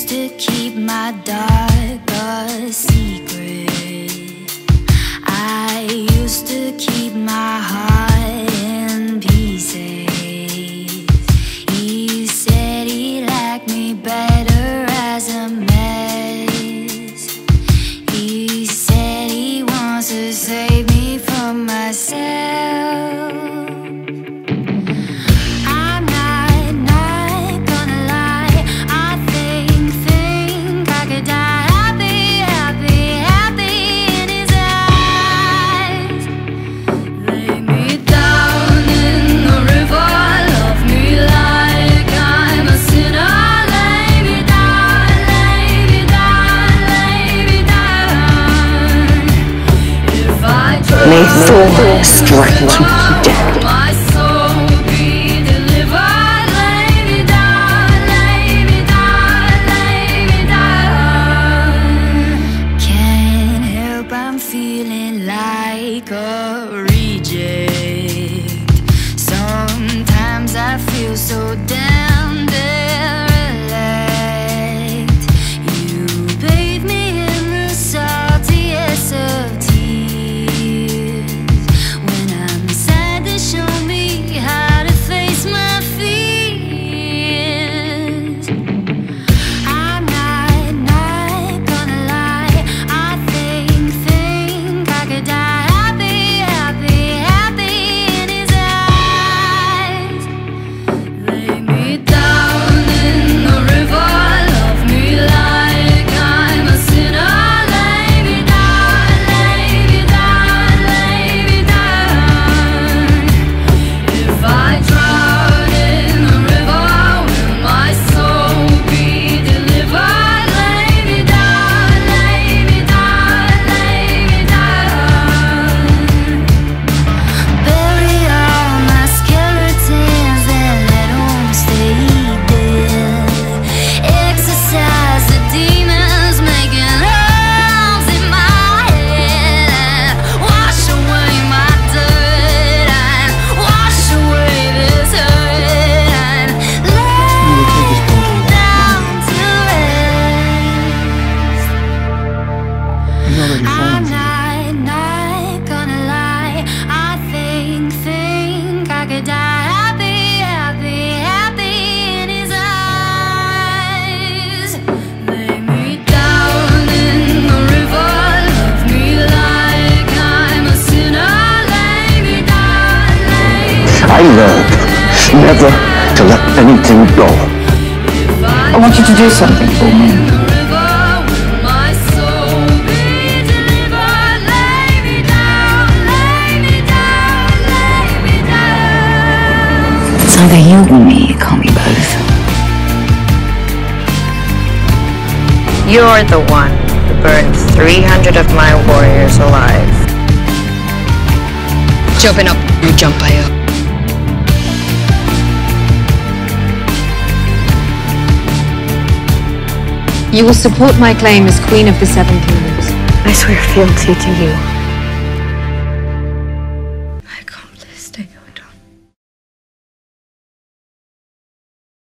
used to keep my dark a secret. I used to keep my heart in pieces. He said he liked me better as a mess. He said he wants to save me from myself. May Thor strike you dead. Can't help, I'm feeling like a reject. Sometimes I feel so damn derelict. You bathe me in the saltiest of tears. When I'm sad, they show me how to face my fears. I'm not gonna lie. I think I could die happy in his eyes. Lay me down in the river, love me like I'm a sinner. Lay me down, lay me down, lay me down. If I drown in the river, will my soul be delivered? Lay me down, lay me down, lay me down. Bury all my skeletons, then let 'em stay dead. Exorcise the demons, making holes in my head. Wash away my dirt and wash away this hurt and lay down to rest. I'm not gonna lie. I think I could die happy in his eyes. Lay me down in the river, love me like I'm a sinner. Lay me down, lay me I learned never to let anything go. I want you to do something for me. It's either you or me, it can't be both. You're the one who burned 300 of my warriors alive. Jumping up, you jump by up. You will support my claim as Queen of the Seven Kingdoms. I swear fealty to you.